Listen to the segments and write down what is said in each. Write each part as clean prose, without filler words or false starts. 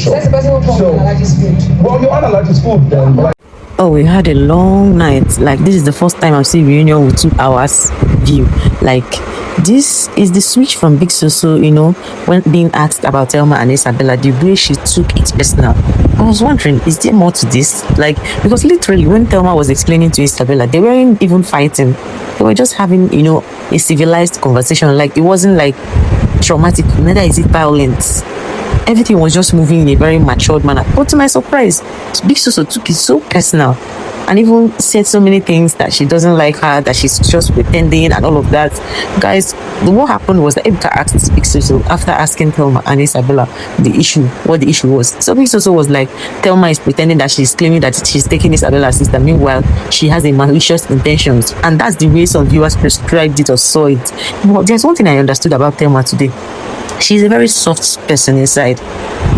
shop. That's the person who comes and allergies food. Well, your allergies food then. But Oh, we had a long night. Like, this is the first time I've seen reunion with 2 hours view. Like, this is the switch from Big Soso, you know, when being asked about Thelma and Isabella, the way she took it personal. I was wondering, is there more to this? Like, because literally, when Thelma was explaining to Isabella, they weren't even fighting. They were just having, you know, a civilized conversation. Like, it wasn't like traumatic, neither is it violent. Everything was just moving in a very matured manner. But to my surprise, Big Soso took it so personal and even said so many things that she doesn't like her, that she's just pretending and all of that. Guys, what happened was that Ebuka asked Big Soso after asking Thelma and Isabella what the issue was. So Big Soso was like, Thelma is pretending that she's claiming that she's taking Isabella's sister. Meanwhile, she has a malicious intentions. And that's the way some viewers prescribed it or saw it. But there's one thing I understood about Thelma today. She's a very soft person inside.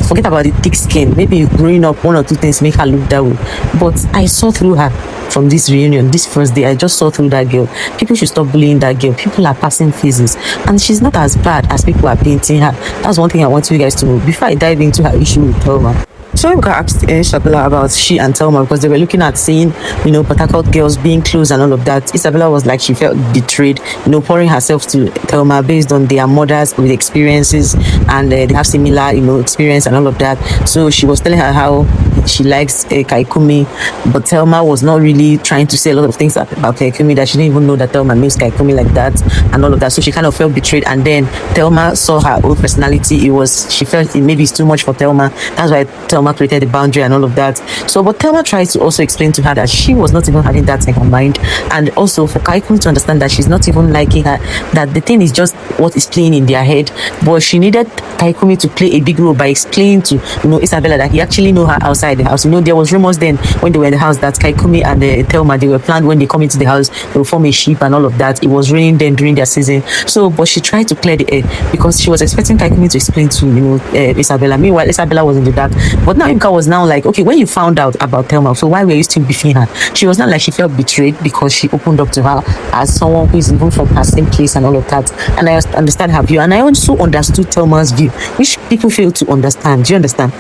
Forget about the thick skin. Maybe growing up, 1 or 2 things make her look that way. But I saw through her from this reunion, this first day. I just saw through that girl. People should stop bullying that girl. People are passing phases. And she's not as bad as people are painting her. That's one thing I want you guys to know before I dive into her issue with Thelma. So Ebuka asked Isabella about she and Thelma because they were looking at seeing, you know, Port Harcourt girls being close and all of that. Isabella was like she felt betrayed, you know, pouring herself to Thelma based on their mothers with experiences and they have similar, you know, experience and all of that. So she was telling her how she likes Kaikumi, but Thelma was not really trying to say a lot of things about Kaikumi that she didn't even know that Thelma knows Kaikumi like that and all of that. So she kind of felt betrayed. And then Thelma saw her own personality. She felt maybe it's too much for Thelma. That's why Thelma created the boundary and all of that. So, but Thelma tried to also explain to her that she was not even having that in her mind, and also for Kaikumi to understand that she's not even liking her, that the thing is just what is playing in their head. But she needed Kaikumi to play a big role by explaining to, you know, Isabella that he actually know her outside the house. You know, there was rumors then when they were in the house that Kaikumi and Thelma, they were planned when they come into the house, they will form a ship and all of that. It was raining then during their season. So, but she tried to clear the air because she was expecting Kaikumi to explain to, you know, Isabella. Meanwhile, Isabella was in the dark. But now Ebuka was now like, okay, when you found out about Thelma, so why were you still beefing her? She was not like she felt betrayed because she opened up to her as someone who is even from her same place and all of that. And I understand her view, and I also understood Thelma's view, which people fail to understand. Do you understand?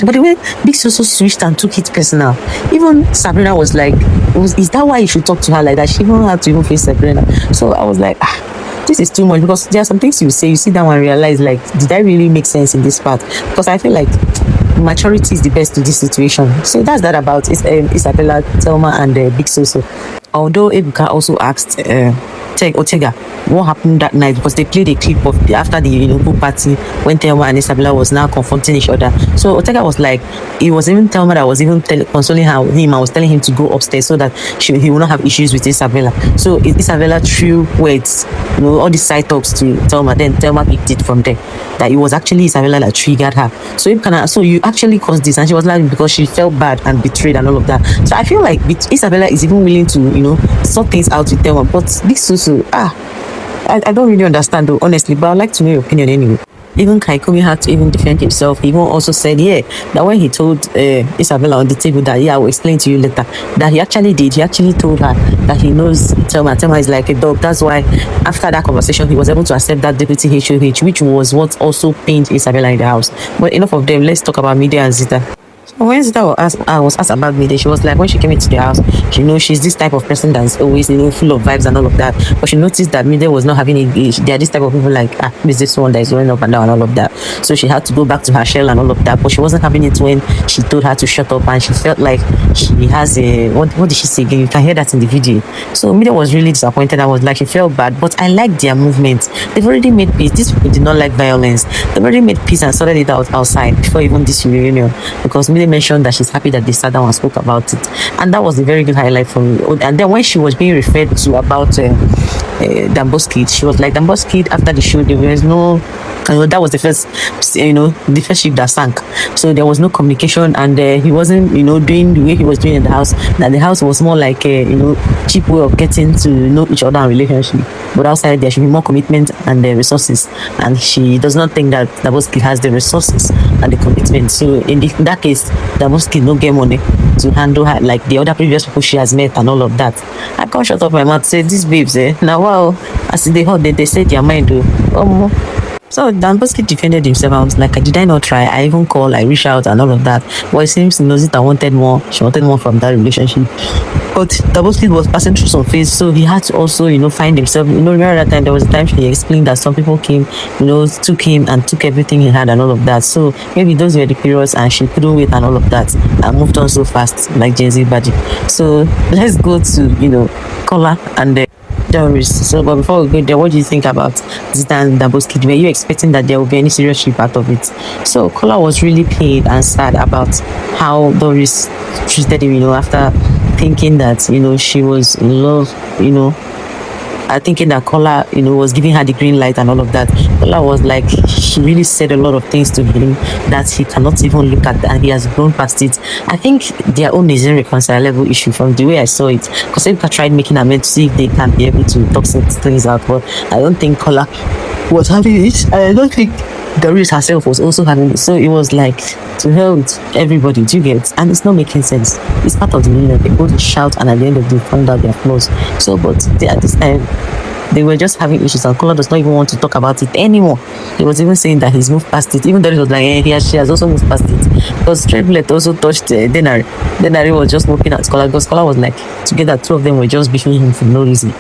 But the way Big Soso switched and took it personal, even Sabrina was like, is that why you should talk to her like that? She even had to even face Sabrina. So I was like, this is too much, because there are some things you say, you sit down and realize, like, did I really make sense in this part? Because I feel like maturity is the best to this situation. So that's that about Isabella, Thelma and Big Soso. Although Ebuka also asked Otega what happened that night, because they played a clip of after the, you know, pool party when Thelma and Isabella was now confronting each other. So Otega was like, it was even Thelma that was even consoling him. I was telling him to go upstairs so that he will not have issues with Isabella. So Isabella threw words, you know, all these side talks to Thelma. Then Thelma picked it from there that it was actually Isabella that triggered her. So you actually caused this, and she was like, because she felt bad and betrayed and all of that. So I feel like Isabella is even willing to, you know, sort things out with Thelma. But Big Soso, I don't really understand though, honestly, but I'd like to know your opinion anyway. Even Kaikumi had to even defend himself. He even also said, that when he told Isabella on the table that, I will explain to you later, that he actually did. He actually told her that he knows Thelma. Thelma is like a dog. That's why after that conversation, he was able to accept that deputy HOH, which was what also pained Isabella in the house. But enough of them. Let's talk about Mide and Zita. When Zita was asked about Mide, she was like, when she came into the house, she knows she's this type of person that's always, you know, full of vibes and all of that. But she noticed that Mide was not having they are this type of people like, is this one that is running up and down and all of that. So she had to go back to her shell and all of that. But she wasn't having it when she told her to shut up, and she felt like she has what did she say again? You can hear that in the video. So Mide was really disappointed. I was like, she felt bad, but I like their movement. They've already made peace. These people did not like violence. They've already made peace and sorted it out outside before even this reunion, because Mide mentioned that she's happy that they sat down and spoke about it, and that was a very good highlight for me. And then when she was being referred to about Dambo's kid, she was like, Dambo's kid, after the show, there was no, you know, that was the first, you know, the first ship that sank, so there was no communication, and he wasn't, you know, doing the way he was doing in the house. That the house was more like a, you know, cheap way of getting to know each other and relationship, but outside there should be more commitment and the resources, and she does not think that Dambo's kid has the resources and the commitment. So in that case, Dambo's kid no get money to handle her like the other previous people she has met and all of that. I can't shut up my mouth, say these babes, now wow, as they heard they said their mind, So Damboski defended himself. I was like, did I not try? I even called, I reached out and all of that. But it seems Zita wanted more. She wanted more from that relationship. But Damboski was passing through some phase, so he had to also, find himself. Remember that time there was a time he explained that some people came, took him and took everything he had and all of that. So maybe those were the periods and she couldn't wait and all of that and moved on so fast, like Gen Z Badgie. So let's go to, Kola and Doris. So, but before we go there, what do you think about Zita and Damboski? Were you expecting that there would be any serious ship out of it? So, Kola was really pained and sad about how Doris treated him, after thinking that, she was in love, thinking that Kola, was giving her the green light and all of that. Kola was like, she really said a lot of things to him that he cannot even look at, and he has grown past it. I think their own is irreconcilable issue from the way I saw it. Because Erica tried making amends to see if they can be able to talk some things out, but I don't think Kola was having it, and I don't think Doris herself was also having it. So it was like, to hell with everybody, do you get? And it's not making sense. It's part of the meaning. They both shout and at the end of the day found out their flaws. So, but at this time, they were just having issues, and Kola does not even want to talk about it anymore. He was even saying that he's moved past it, even though it was like, she has also moved past it. Because Triplet also touched Denari. Denari was just looking at Kola, because Kola was like, together, two of them were just beefing him for no reason.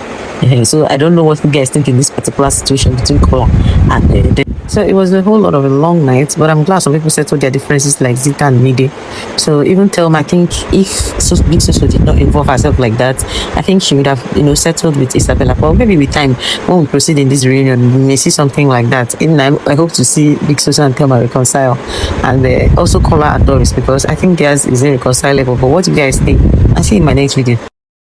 So I don't know what you guys think in this particular situation between Kola and so it was a whole lot of a long night, but I'm glad some people settled their differences like Zita and Mide. So even Thelma, I think if Big Soso did not involve herself like that, I think she would have, settled with Isabella. But maybe with time, when we proceed in this reunion, we may see something like that. Even I hope to see Big Soso and Thelma reconcile, and also Kola and Doris, because I think theirs is irreconcilable. But what do you guys think? I'll see you in my next video.